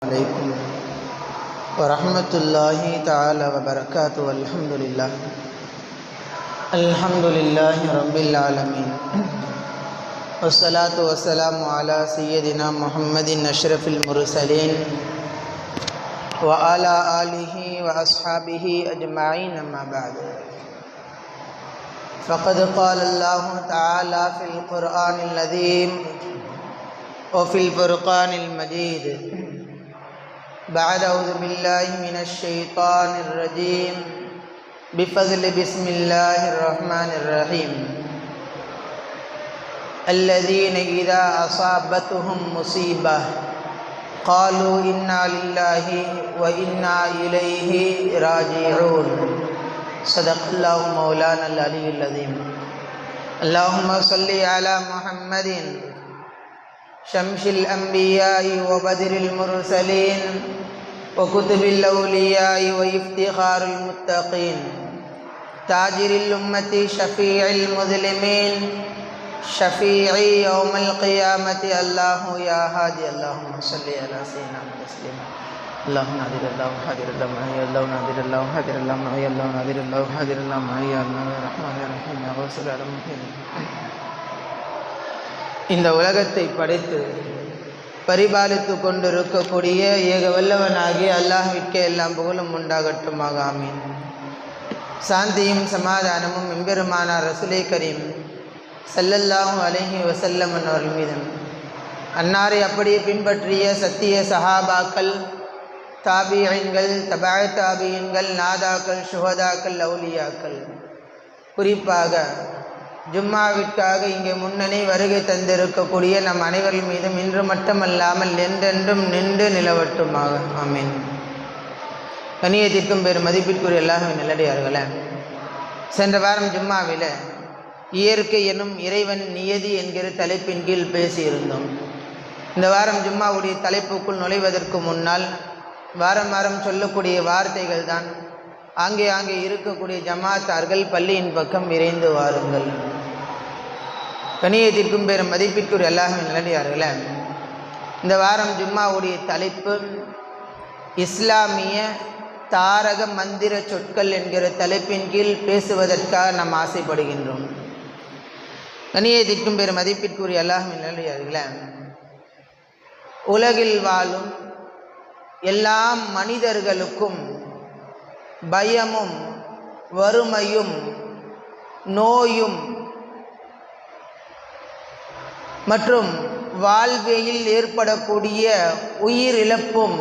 عليكم ورحمة الله تعالى وبركاته. الحمد لله رب العالمين، والصلاة والسلام على سيدنا محمد أشرف المرسلين وعلى آله وأصحابه أجمعين. أما بعد، فقد قال الله تعالى في القرآن العظيم وفي الفرقان المجيد بعد أعوذ بالله من الشيطان الرجيم بفضل بسم الله الرحمن الرحيم. الذين إذا أصابتهم مصيبة قالوا إنا لله وإنا إليه راجعون. صدق الله مولانا العلي العظيم. اللهم صل على محمد شمس الأنبياء وبدر المرسلين وكتب الأولياء وافتخار المتقين تاجر الأمة شفيع المظلمين شفيع يوم القيامة. الله يا هادي اللهم صل على سيدنا وسلم. اللهم نادر الله حاضر الله معي، الله نادر الله حاضر الله معي، الله نادر الله حاضر الله معي، يا رحمن يا رحيم يا غوث العالمين. இந்த உலகத்தை படைத்து பரிபாலித்து கொண்டிருக்கக்கூடிய ஏக வல்லவனாகிய அல்லாஹ்விற்கே எல்லாம் புகழும் உண்டாகட்டுமாக. ஆமீன். சாந்தியும் சமாதானமும் எம்பெருமானார் ரசூலே கரீம் ஸல்லல்லாஹு அலைஹி வஸல்லம் அவர்கள் மீதும், அன்னாரை அப்படியே பின்பற்றிய சத்திய சஹாபாக்கள், தாபியீன்கள், தபஅ தாபியீன்கள், நாதாக்கள், சுஹதாக்கள், அவுலியாக்கள், குறிப்பாக ஜும்மாவிற்காக இங்கே முன்னணி வருகை தந்திருக்கக்கூடிய நம் அனைவர்கள் மீதும் இன்று மட்டுமல்லாமல் என்றென்றும் நின்று நிலவட்டுமாக. ஆமீன். கண்ணியத்திற்கும் பெரும் மதிப்பிற்குரிய அல்லாஹ்வின் நல்லடியார்களே, சென்ற வாரம் ஜும்மாவில் இயற்கை எனும் இறைவன் நியதி என்கிற தலைப்பின் கீழ் பேசியிருந்தோம். இந்த வாரம் ஜும்மாவுடைய தலைப்புக்குள் நுழைவதற்கு முன்னால் வாரம் வாரம் சொல்லக்கூடிய வார்த்தைகள் தான். ஆங்கே இருக்கக்கூடிய ஜமாத்தார்கள் பள்ளியின் பக்கம் விரைந்து வாருங்கள். கண்ணியத்திற்கும் பெரும் மதிப்பிற்குரிய அல்லாஹ்வின் நல்லடியார்களே, இந்த வாரம் ஜும்மாவுடைய தலைப்பு இஸ்லாமிய தாரக மந்திர சொற்கள் என்கிற தலைப்பின் கீழ் பேசுவதற்காக நாம் ஆசைப்படுகின்றோம். கண்ணியத்திற்கும் பெரும் மதிப்பிற்குரிய அல்லாஹ்வின் நல்லடியார்களே, உலகில் வாழும் எல்லா மனிதர்களுக்கும் பயமும் வறுமையும் நோயும் மற்றும் வாழ்வில் ஏற்படக்கூடிய உயிரிழப்பும்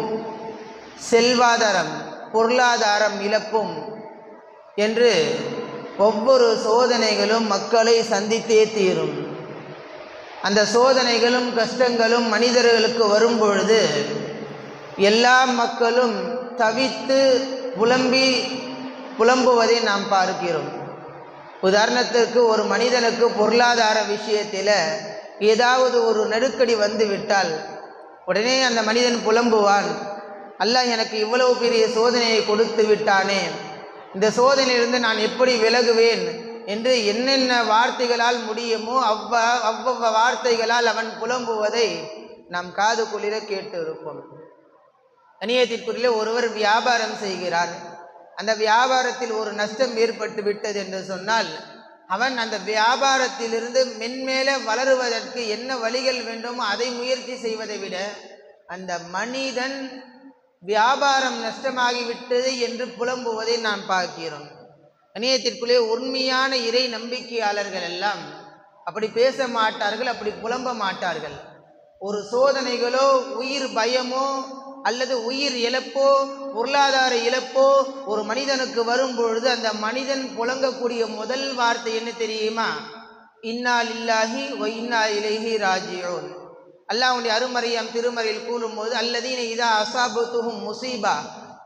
செல்வாதாரம் பொருளாதாரம் இழப்பும் என்று ஒவ்வொரு சோதனைகளும் மக்களை சந்தித்தே தீரும். அந்த சோதனைகளும் கஷ்டங்களும் மனிதர்களுக்கு வரும்பொழுது எல்லா மக்களும் தவித்து புலம்புவதை நாம் பார்க்கிறோம். உதாரணத்திற்கு, ஒரு மனிதனுக்கு பொருளாதார விஷயத்தில் ஏதாவது ஒரு நெருக்கடி வந்துவிட்டால் உடனே அந்த மனிதன் புலம்புவான். அல்லாஹ் எனக்கு இவ்வளவு பெரிய சோதனையை கொடுத்து விட்டானே, இந்த சோதனையிலிருந்து நான் எப்படி விலகுவேன் என்று என்னென்ன வார்த்தைகளால் முடியுமோ அவ்வளவு வார்த்தைகளால் அவன் புலம்புவதை நாம் காது குளிர கேட்டு இருப்போம். கண்ணியத்திற்குரிய ஒருவர் வியாபாரம் செய்கிறார். அந்த வியாபாரத்தில் ஒரு நஷ்டம் ஏற்பட்டு விட்டது என்று சொன்னால் அவன் அந்த வியாபாரத்திலிருந்து மென்மேலே வளருவதற்கு என்ன வழிகள் வேண்டுமோ அதை முயற்சி செய்வதை விட அந்த மனிதன் வியாபாரம் நஷ்டமாகிவிட்டது என்று புலம்புவதை நாம் பார்க்கிறோம். கண்ணியத்திற்குள்ளே உண்மையான இறை நம்பிக்கையாளர்கள் எல்லாம் அப்படி பேச மாட்டார்கள், அப்படி புலம்ப மாட்டார்கள். ஒரு சோதனைகளோ உயிர் பயமோ அல்லது உயிர் இழப்போ பொருளாதார இழப்போ ஒரு மனிதனுக்கு வரும்பொழுது அந்த மனிதன் புலங்கக்கூடிய முதல் வார்த்தை என்ன தெரியுமா? இன்னா லில்லாஹி வ இன்னா இலைஹி ராஜிஊன். அல்லாஹ்வுடைய அருமறையாம் திருமறையில் கூறும்போது, அல்லதீன இதா அஸாபத்துஹும் முஸீபா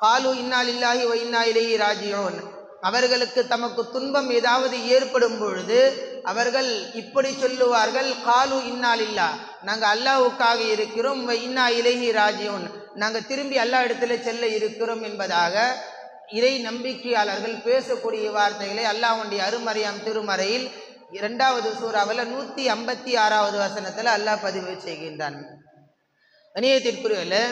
காலு இன்னா லில்லாஹி வ இன்னா இலைஹி ராஜிஊன். அவர்களுக்கு தமக்கு துன்பம் ஏதாவது ஏற்படும் பொழுது அவர்கள் இப்படி சொல்லுவார்கள், காலு இன்னா லில்லாஹ், நாங்கள் அல்லாஹ்வுக்காக இருக்கிறோம், வ இன்னா இலைஹி ராஜிஊன், நாங்கள் திரும்பி அல்லாஹ் இடத்துல செல்ல இருக்கிறோம் என்பதாக இறை நம்பிக்கையாளர்கள் பேசக்கூடிய வார்த்தைகளை அல்லாஹ்வுடைய அருமறையாம் திருமறையில் 2வது சூறாவில் 156வது வசனத்தில் அல்லாஹ் பதிவு செய்கின்றான். கணியத்திற்குரியவர்களே,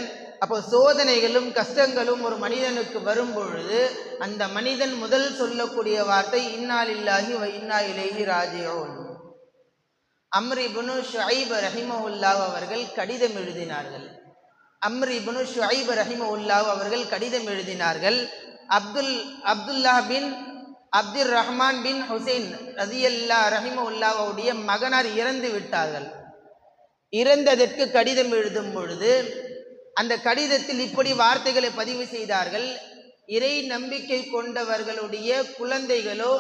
அப்போ சோதனைகளும் கஷ்டங்களும் ஒரு மனிதனுக்கு வரும் பொழுது அந்த மனிதன் முதல் சொல்லக்கூடிய வார்த்தை இன்னா லில்லாஹி வ இன்னா இலைஹி ராஜிஊன். அம்ர் இப்னு ஷுஐப் ரஹிமஹுல்லாஹ் அவர்கள் கடிதம் எழுதினார்கள். அம்ர் இப்னு ஷுஐப் ரஹிமஹுல்லாஹ் அவர்கள் கடிதம் எழுதினார்கள். அப்துல்லாஹ் பின் அப்துர் ரஹ்மான் பின் ஹுசைன் ரதியல்லாஹ் ரஹிமஹுல்லாஹ்வுடைய மகனார் இறந்து விட்டார்கள். இறந்ததற்கு கடிதம் எழுதும் பொழுது அந்த கடிதத்தில் இப்படி வார்த்தைகளை பதிவு செய்தார்கள். இறை நம்பிக்கை கொண்டவர்களுடைய குழந்தைகளோ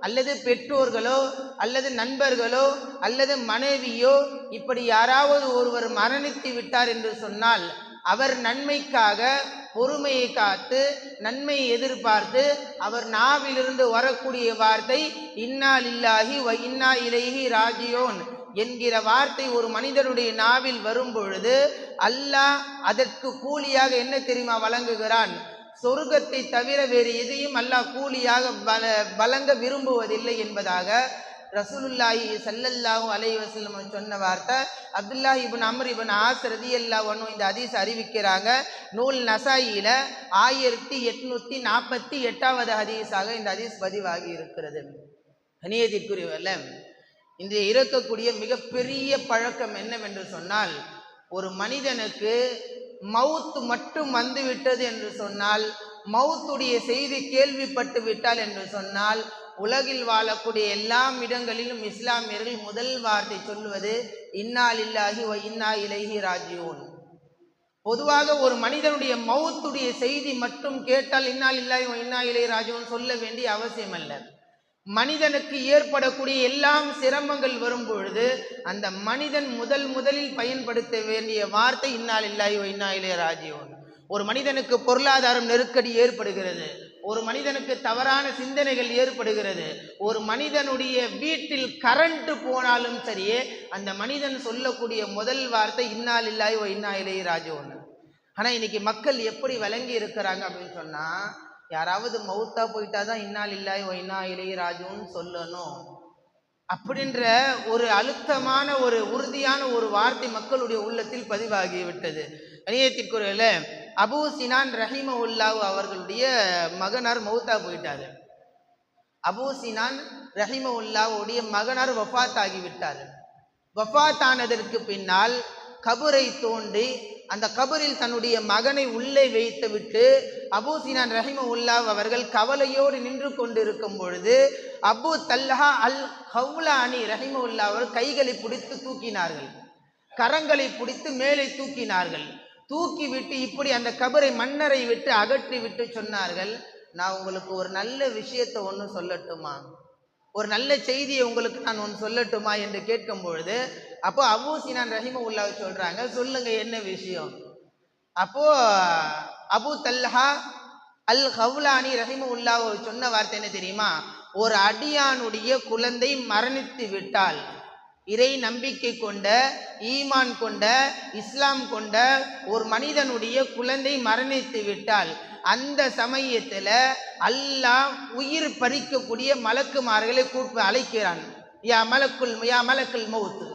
அல்லது பெற்றோர்களோ அல்லது நண்பர்களோ அல்லது மனைவியோ இப்படி யாராவது ஒருவர் மரணித்து விட்டார் என்று சொன்னால் அவர் நன்மைக்காக பொறுமையை காத்து நன்மையை எதிர்பார்த்து அவர் நாவிலிருந்து வரக்கூடிய வார்த்தை இன்னா லில்லாஹி வ இன்னா இலைஹி ராஜிஊன் என்கிற வார்த்தை ஒரு மனிதனுடைய நாவில் வரும் பொழுது அல்லாஹ் அதற்கு கூலியாக என்ன தெரியுமா வழங்குகிறான்? சொர்க்கத்தை தவிர வேறு எதையும் அல்லாஹ் கூலியாக வழங்க விரும்புவதில்லை என்பதாக ரசூலுல்லாஹி ஸல்லல்லாஹு அலைஹி வஸல்லம் சொன்ன வார்த்தை. அப்துல்லாஹ் இப்னு அம்ர் இப்னு ஆஸ் ரலியல்லாஹு அன்ஹு இந்த ஹதீஸ் அறிவிக்கிறாங்க. நூல் நசாயில 1848வது ஹதீஸாக இந்த ஹதீஸ் பதிவாகி இருக்கிறது. கணியத்திற்குரியவர்களே, இன்று இருக்கக்கூடிய மிகப்பெரிய பழக்கம் என்னவென்று சொன்னால், ஒரு மனிதனுக்கு மவுத் மட்டும் வந்துவிட்டது என்று சொன்னால், மவுத்துடைய செய்தி கேள்விப்பட்டு விட்டால் என்று சொன்னால், உலகில் வாழக்கூடிய எல்லா இடங்களிலும் இஸ்லாமியர்கள் முதல் வார்த்தை சொல்லுவது இன்னா லில்லாஹி வ இன்னா இலைஹி ராஜிஊன். பொதுவாக ஒரு மனிதனுடைய மவுத்துடைய செய்தி மட்டும் கேட்டால் இன்னா லில்லாஹி வ இன்னா இலைஹி ராஜிஊன் சொல்ல வேண்டிய அவசியம் அல்ல. மனிதனுக்கு ஏற்படக்கூடிய எல்லாம் சிரமங்கள் வரும் பொழுது அந்த மனிதன் முதலில் பயன்படுத்த வேண்டிய வார்த்தை இன்னா லில்லாஹி வ இன்னா இலைஹி ராஜிஊன். ஒரு மனிதனுக்கு பொருளாதாரம் நெருக்கடி ஏற்படுகிறது, ஒரு மனிதனுக்கு தவறான சிந்தனைகள் ஏற்படுகிறது, ஒரு மனிதனுடைய வீட்டில் கரண்ட் போனாலும் சரியே அந்த மனிதன் சொல்லக்கூடிய முதல் வார்த்தை இன்னா லில்லாஹி வ இன்னா இலைஹி ராஜிஊன். ஆனால் இன்னைக்கு மக்கள் எப்படி விளங்கி இருக்கிறாங்க அப்படின்னு சொன்னால், யாராவது மௌத்தா போயிட்டா தான் இன்னா லில்லாஹி வ இன்னா இலைஹி ராஜிஊன் சொல்லணும் அப்படின்ற ஒரு அழுத்தமான ஒரு உறுதியான ஒரு வார்த்தை மக்களுடைய உள்ளத்தில் பதிவாகிவிட்டது. கணியத்திற்குரியல அபூ சினான் ரஹிமஹுல்லாஹ் அவர்களுடைய மகனார் மௌத்தா போயிட்டாரு. அபூ சினான் ரஹிமஹுல்லாஹ்வுடைய மகனார் வஃபாத் ஆகிவிட்டார். வஃபாத் ஆனதற்கு பின்னால் கபரை தோண்டி அந்த கபரில் தன்னுடைய மகனை உள்ளே வைத்து விட்டு அபூ சினான் ரஹிமஹுல்லாஹ் அவர்கள் கவலையோடு நின்று கொண்டிருக்கும் பொழுது அபூ தல்ஹா அல் ஹவ்லானி ரஹிமஹுல்லாஹ் அவர் கைகளை பிடித்து தூக்கினார்கள், கரங்களை பிடித்து மேலே தூக்கினார்கள். தூக்கி விட்டு இப்படி அந்த கபரை மன்னரை விட்டு அகற்றி விட்டு சொன்னார்கள், நான் உங்களுக்கு ஒரு நல்ல விஷயத்தை ஒன்று சொல்லட்டுமா, ஒரு நல்ல செய்தியை உங்களுக்கு நான் ஒன்று சொல்லட்டுமா என்று கேட்கும் பொழுது அப்போ அபூ சினான் ரஹிமஹுல்லாஹ் சொல்றாங்க, சொல்லுங்க என்ன விஷயம். அப்போ அபூ தல்ஹா அல் ஹவ்லானி ரஹிமஹுல்லாஹ் சொன்ன வார்த்தை என்ன தெரியுமா? ஒரு அடியானுடைய குழந்தை மரணித்து விட்டால், இறை நம்பிக்கை கொண்ட ஈமான் கொண்ட இஸ்லாம் கொண்ட ஒரு மனிதனுடைய குழந்தை மரணித்து விட்டால் அந்த சமயத்தில் அல்லாஹ் உயிர் பறிக்கக்கூடிய மலக்குமார்களை கூப்பிட்டு அழைக்கிறான். யா மலக்குல் மௌத்,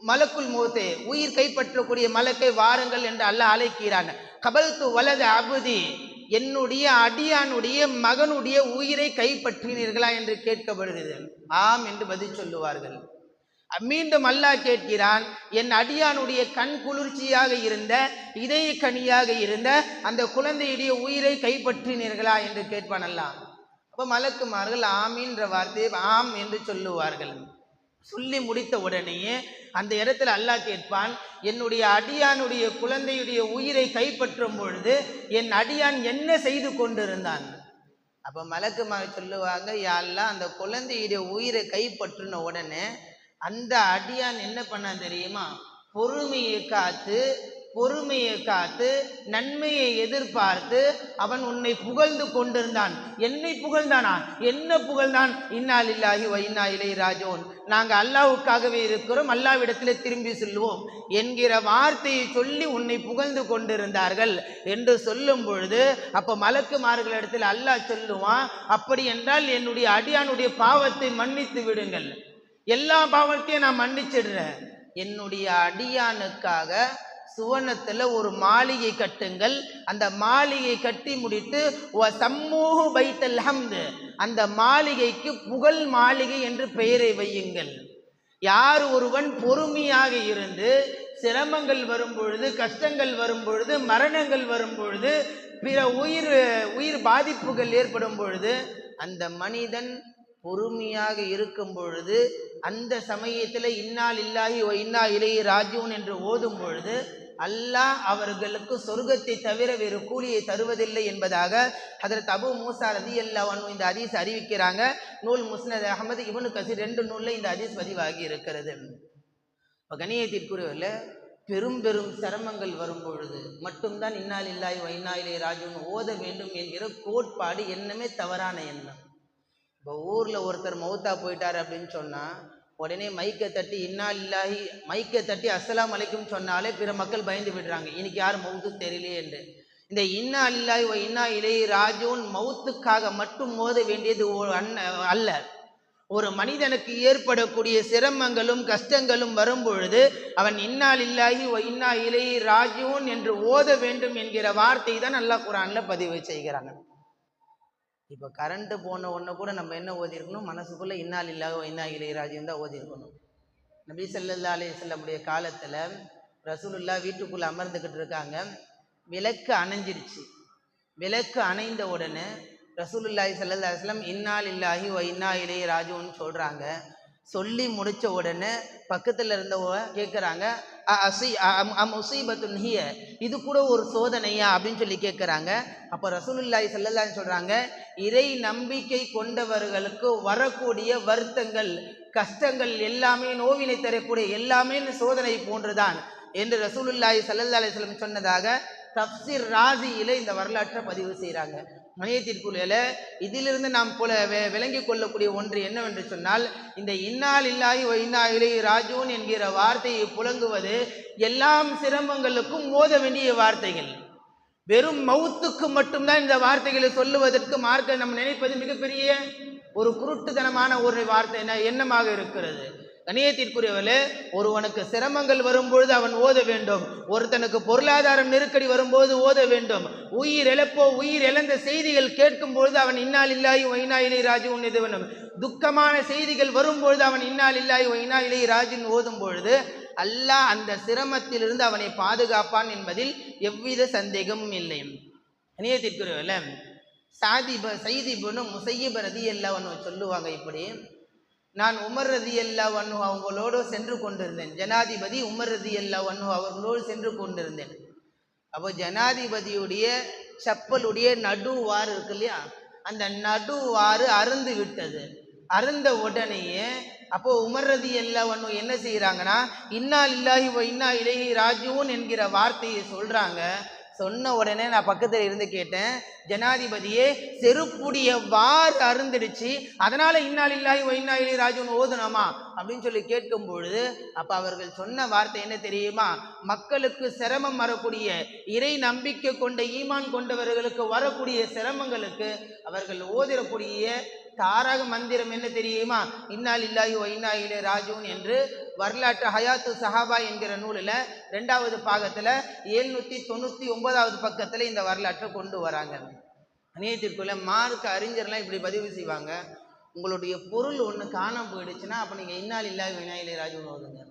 மலக்குல் மௌத்தே, உயிர் கைப்பற்றக்கூடிய மலக்கை வாருங்கள் என்று அல்லாஹ் அழைக்கிறான். கபல்து வலத அபுதி, என்னுடைய அடியானுடைய மகனுடைய உயிரை கைப்பற்றினீர்களா என்று கேட்கப்படுகிறது. ஆம் என்று பதில் சொல்லுவார்கள். மீண்டும் அல்லாஹ் கேட்கிறான், என் அடியானுடைய கண் குளிர்ச்சியாக இருந்த இதய கனியாக இருந்த அந்த குழந்தையுடைய உயிரை கைப்பற்றினீர்களா என்று கேட்பான் அல்லாஹ். அப்போ மலக்குமார்கள் ஆமீன்ற வார்த்தையை ஆம் என்று சொல்லுவார்கள். சொல்லி முடித்த உடனேயே அந்த இடத்துல அல்லாஹ் கேட்பான், என்னுடைய அடியானுடைய குழந்தையுடைய உயிரை கைப்பற்றும் பொழுது என் அடியான் என்ன செய்து கொண்டிருந்தான்? அப்போ மலக்குமார்கள் சொல்லுவாங்க, யா அல்லாஹ், அந்த குழந்தையுடைய உயிரை கைப்பற்றின உடனே அந்த அடியான் என்ன பண்ண தெரியுமா? பொறுமையை காத்து நன்மையை எதிர்பார்த்து அவன் உன்னை புகழ்ந்து கொண்டிருந்தான். என்னை புகழ்ந்தானா? என்ன புகழ்ந்தான்? இன்னா லில்லாஹி வ இன்னா இலைஹி ராஜிஊன், நாங்கள் அல்லாஹ்வுக்காகவே இருக்கிறோம், அல்லாஹ்விடத்திலே திரும்பி செல்வோம் என்கிற வார்த்தையை சொல்லி உன்னை புகழ்ந்து கொண்டிருந்தார்கள் என்று சொல்லும் பொழுது அப்போ மலக்குமார்களிடத்தில் அல்லாஹ் சொல்லுவான், அப்படி என்றால் என்னுடைய அடியானுடைய பாவத்தை மன்னித்து விடுங்கள், எல்லா பாவத்தையும் நான் மன்னிச்சிடுறேன், என்னுடைய அடியானுக்காக சுவனத்தில் ஒரு மாளிகை கட்டுங்கள், அந்த மாளிகை கட்டி முடித்து சம்மூஹு பைத்தல் ஹம்து, அந்த மாளிகைக்கு புகழ் மாளிகை என்று பெயரை வையுங்கள். யார் ஒருவன் பொறுமையாக இருந்து சிரமங்கள் வரும் பொழுது, கஷ்டங்கள் வரும் பொழுது, மரணங்கள் வரும் பொழுது, பிற உயிர் பாதிப்புகள் ஏற்படும் பொழுது, அந்த மனிதன் பொறுமையாக இருக்கும் பொழுது, அந்த சமயத்தில் இன்னா லில்லாஹி வ இன்னா இலைஹி ராஜிஊன் என்று ஓதும் பொழுது அல்லாஹ் அவர்களுக்கு சொர்க்கத்தை தவிர வேறு கூலியை தருவதில்லை என்பதாக ஹதரத் அபு மூசா ரலியல்லாஹு அன்ஹு இந்த ஹதீஸ் அறிவிக்கிறாங்க. நூல் முஸ்னத் அஹ்மது, இப்னு கஸீர் 2 நூலில் இந்த ஹதீஸ் பதிவாகி இருக்கிறது. இப்போ கண்ணியத்திற்குரியவர்களே, பெரும் பெரும் சிரமங்கள் வரும் பொழுது மட்டும்தான் இன்னா லில்லாஹி வ இன்னா இலைஹி ராஜிஊன் ஓத வேண்டும் என்கிற கோட்பாடு எண்ணமே தவறான எண்ணம். இப்போ ஊரில் ஒருத்தர் மௌத்தா போயிட்டார் அப்படின்னு சொன்னால் உடனே மைக்கை தட்டி இன்னா லில்லாஹி, மைக்கை தட்டி அஸ்ஸலாமு அலைக்கும் சொன்னாலே பிற மக்கள் பயந்து விடுறாங்க, இன்னைக்கு யார் மௌத்து தெரியலையே என்று. இந்த இன்னா லில்லாஹி வ இன்னா இலைஹி ராஜிஊன் மௌத்துக்காக மட்டும் ஓத வேண்டியது அல்ல. ஒரு மனிதனுக்கு ஏற்படக்கூடிய சிரமங்களும் கஷ்டங்களும் வரும் பொழுது அவன் இன்னா லில்லாஹி வ இன்னா இலைஹி ராஜிஊன் என்று ஓத வேண்டும் என்கிற வார்த்தை தான் அல்லாஹ் குர்ஆன்ல பதிவு செய்கிறாங்க. இப்போ கரண்ட்டு போன ஒன்று கூட நம்ம என்ன ஓதிருக்கணும், மனசுக்குள்ளே இன்னா லில்லாஹி வ இன்னா இலைஹி ராஜிஊன் தான் ஓதிருக்கணும். நபி ஸல்லல்லாஹு அலைஹி வஸல்லம் காலத்தில் ரசூலுல்லாஹ் வீட்டுக்குள்ளே அமர்ந்துக்கிட்டு இருக்காங்க, விளக்கு அணைஞ்சிருச்சு. விளக்கு அணைந்த உடனே ரசூலுல்லாஹி ஸல்லல்லாஹு அலைஹி வஸல்லம் இன்னா லில்லாஹி வ இன்னா இலைஹி ராஜிஊன் சொல்கிறாங்க. சொல்லி முடித்த உடனே பக்கத்தில் இருந்தவங்க கேட்குறாங்க, முசீபத்துன் ஹிய, இது கூட ஒரு சோதனையா அப்படின்னு சொல்லி கேட்குறாங்க. அப்போ ரசூலுல்லாஹி ஸல்லல்லாஹு அலைஹி வஸல்லம் சொல்கிறாங்க, இறை நம்பிக்கை கொண்டவர்களுக்கு வரக்கூடிய வருத்தங்கள் கஷ்டங்கள் எல்லாமே, நோவினை தரக்கூடிய எல்லாமே சோதனை போன்றுதான் என்று ரசூலுல்லாஹி ஸல்லல்லாஹு அலைஹி வஸல்லம் சொன்னதாக தஃப்சீர் ராஸியில இந்த வரலாற்றை பதிவு செய்கிறாங்க. மனிதத்திற்குள்ள இதிலிருந்து நாம் விளங்கி கொள்ளக்கூடிய ஒன்று என்னவென்று சொன்னால், இந்த இன்னா லில்லாஹி வ இன்னா இலைஹி ராஜிஊன் என்கிற வார்த்தையை புழங்குவது எல்லாம் சிரமங்களுக்கும் ஓத வேண்டிய வார்த்தைகள். வெறும் மௌத்துக்கு மட்டும்தான் இந்த வார்த்தைகளை சொல்லுவதற்கு மார்க்க நம்ம நினைப்பது மிகப்பெரிய ஒரு குருட்டுத்தனமான ஒரு வார்த்தை எண்ணமாக இருக்கிறது. கண்ணியத்திற்குரியவர்களே, ஒருவனுக்கு சிரமங்கள் வரும்பொழுது அவன் ஓத வேண்டும். ஒருத்தனுக்கு பொருளாதாரம் நெருக்கடி வரும்போது ஓத வேண்டும். உயிர் இழந்த செய்திகள் கேட்கும் பொழுது அவன் இன்னா லில்லாஹி வ இன்னா இலைஹி ராஜிஊன் ஓத வேண்டும். துக்கமான செய்திகள் வரும்பொழுது அவன் இன்னா லில்லாஹி வ இன்னா இலைஹி ராஜிஊன் ஓதும் பொழுது அல்லாஹ் அந்த சிரமத்திலிருந்து அவனை பாதுகாப்பான் என்பதில் எவ்வித சந்தேகமும் இல்லை. கண்ணியத்திற்குரியவர்களே, சயீத் இப்னு முஸையிப் ரலியல்லாஹு அன்ஹு சொல்லுவாங்க, இப்படி நான் உமர் ரலியல்லாஹு அன்ஹு அவங்களோடு சென்று கொண்டிருந்தேன். ஜனாதிபதி உமர் ரலியல்லாஹு அன்ஹு அவர்களோடு சென்று கொண்டிருந்தேன். அப்போ ஜனாதிபதியுடைய செப்பலுடைய நடுவாறு இருக்கு இல்லையா, அந்த நடுவாறு அருந்து விட்டது. அருந்த உடனேயே அப்போ உமர் ரலியல்லாஹு அன்ஹு என்ன செய்கிறாங்கன்னா, இன்னா லில்லாஹி வ இன்னா இலைஹி ராஜிஊன் என்கிற வார்த்தையை சொல்கிறாங்க. சொன்ன உடனே நான் பக்கத்தில் இருந்து கேட்டேன், ஜனாதிபதியே செருப்புடைய வார் அருந்துடுச்சு, அதனால இன்னா லில்லாஹி வ இன்னா இலைஹி ராஜிஊன் ஓதுனோமா அப்படின்னு சொல்லி கேட்கும் பொழுது அப்போ அவர்கள் சொன்ன வார்த்தை என்ன தெரியுமா, மக்களுக்கு சிரமம் வரக்கூடிய, இறை நம்பிக்கை கொண்ட ஈமான் கொண்டவர்களுக்கு வரக்கூடிய சிரமங்களுக்கு அவர்கள் ஓதிடக்கூடிய தாரக மந்திரம் என்ன தெரியுமா, இன்னா லில்லாஹி வ இன்னா இலைஹி ராஜிஊன் என்று வரலாற்று ஹயாத்து சஹாபா என்கிற நூலில் 2வது பாகத்தில் 799வது பக்கத்தில் இந்த வரலாற்றை கொண்டு வராங்க. அநேகத்திற்குள்ள மார்க்க அறிஞர்லாம் இப்படி பதிவு செய்வாங்க, உங்களுடைய பொருள் ஒன்று காணாமல் போயிடுச்சுன்னா அப்போ நீங்கள் இன்னா லில்லாஹி வ இன்னா இலைஹி ராஜிஊன் ஓதுங்க.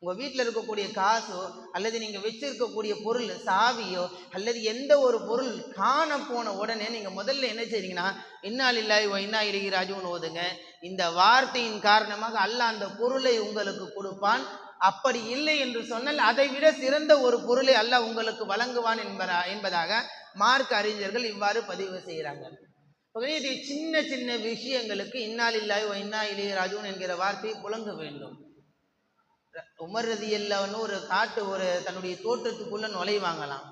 உங்கள் வீட்டில் இருக்கக்கூடிய காசோ அல்லது நீங்கள் வச்சிருக்கக்கூடிய பொருள் சாவியோ அல்லது எந்த ஒரு பொருள் காண போன உடனே நீங்கள் முதல்ல என்ன செய்றீங்கன்னா இன்னா லில்லாஹி வ இன்னா இலைஹி ராஜிஊன் ஓதுங்க. இந்த வார்த்தையின் காரணமாக அல்லாஹ் அந்த பொருளை உங்களுக்கு கொடுப்பான். அப்படி இல்லை என்று சொன்னால் அதை விட சிறந்த ஒரு பொருளை அல்லாஹ் உங்களுக்கு வழங்குவான் என்பதாக மார்க்க அறிஞர்கள் இவ்வாறு பதிவு செய்கிறாங்க. சின்ன சின்ன விஷயங்களுக்கு இன்னா லில்லாஹி வ இன்னா இலைஹி ராஜிஊன் என்கிற வார்த்தையை புழங்க வேண்டும். உமர் ரலியல்லாஹு அன்ஹு ஒரு தன்னுடைய தோட்டத்துக்குள்ள நுழைவாங்களாம்.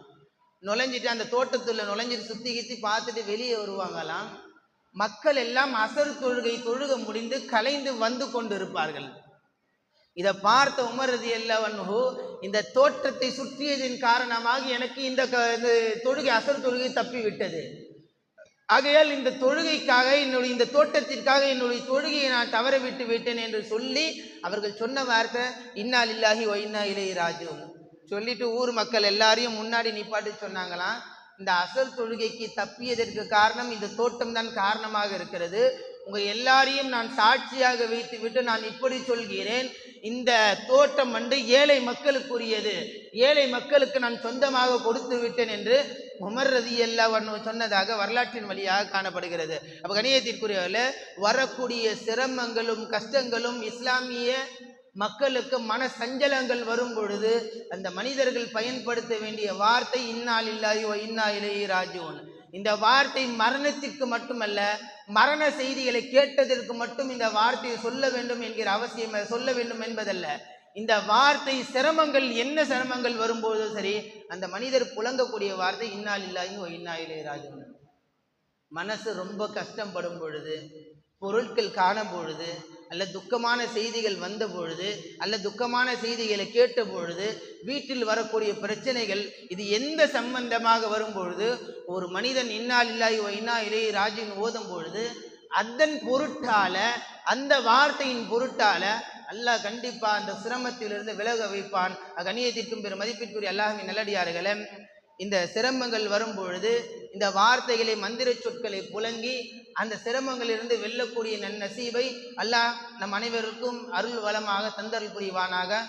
நுழைஞ்சிட்டு அந்த தோட்டத்துல நுழைஞ்சிட்டு சுத்தி கித்தி பார்த்துட்டு வெளியே வருவாங்களாம். மக்கள் எல்லாம் அசர் தொழுக முடிந்து கலைந்து வந்து கொண்டு இருப்பார்கள். இதை பார்த்த உமர் ரலியல்லாஹு அன்ஹு, இந்த தோட்டத்தை சுற்றியதின் காரணமாக எனக்கு இந்த தொழுகை அசர் தொழுகை தப்பி விட்டது, ஆகையால் இந்த தொழுகைக்காக இந்த தோட்டத்திற்காக என்னுடைய தொழுகையை நான் தவற விட்டு விட்டேன் என்று சொல்லி அவர்கள் சொன்ன வார்த்தை இன்னா லில்லாஹி வ இன்னா இலைஹி ராஜிஊன். சொல்லிட்டு ஊர் மக்கள் எல்லாரையும் முன்னாடி நிப்பாட்டி சொன்னாங்களாம், இந்த அசர் தொழுகைக்கு தப்பியதற்கு காரணம் இந்த தோட்டம் தான் காரணமாக இருக்கிறது. உங்க எல்லாரையும் நான் சாட்சியாக வைத்து விட்டு நான் இப்படி சொல்கிறேன், இந்த தோட்டம் ஏழை மக்களுக்குரியது, ஏழை மக்களுக்கு நான் சொந்தமாக கொடுத்து விட்டேன் என்று உமர் ரலியல்லாஹு அன்ஹு சொன்னதாக வரலாற்றின் வழியாக காணப்படுகிறது. அப்ப கணியத்திற்குரியவர்களே, வரக்கூடிய சிரமங்களும் கஷ்டங்களும் இஸ்லாமிய மக்களுக்கு மன சஞ்சலங்கள் வரும் பொழுது அந்த மனிதர்கள் பயன்படுத்த வேண்டிய வார்த்தை இன்னா லில்லாஹி வ இன்னா இலைஹி ராஜிஊன். இந்த வார்த்தை மரணத்திற்கு மட்டுமல்ல, மரண செய்திகளை கேட்டதற்கு மட்டும் இந்த வார்த்தையை சொல்ல வேண்டும் என்கிற அவசியம் சொல்ல வேண்டும் என்பதல்ல. இந்த வார்த்தை சிரமங்கள் என்ன சிரமங்கள் வரும்போது சரி, அந்த மனிதர் புலங்கக்கூடிய வார்த்தை இன்னா லில்லாஹி வ இன்னா இலைஹி ராஜிஊன். மனசு ரொம்ப கஷ்டப்படும் பொழுது, பொருட்கள் காணும் பொழுது, அல்ல துக்கமான செய்திகள் வந்த பொழுது, அல்ல துக்கமான செய்திகளை கேட்ட பொழுது, வீட்டில் வரக்கூடிய பிரச்சனைகள், இது எந்த சம்பந்தமாக வரும் பொழுது ஒரு மனிதன் இன்னா லில்லாஹி வ இன்னா இலைஹி ராஜிஊன் ஓதும் பொழுது அதன் பொருட்டால, அந்த வார்த்தையின் பொருட்டால அல்லாஹ் கண்டிப்பா அந்த சிரமத்திலிருந்து விலக வைப்பான். கண்ணியத்திற்கும் பெரும் மதிப்பிற்குரிய அல்லாஹ்வின் நல்லடியார்களே, இந்த சிரமங்கள் வரும் பொழுது இந்த வார்த்தைகளை, மந்திர சொற்களை புழங்கி அந்த சிரமங்களிலிருந்து வெல்லக்கூடிய நன்னசீபை அல்லாஹ் நம் அனைவருக்கும் அருள் வளமாக தந்தருள் புரிவானாக.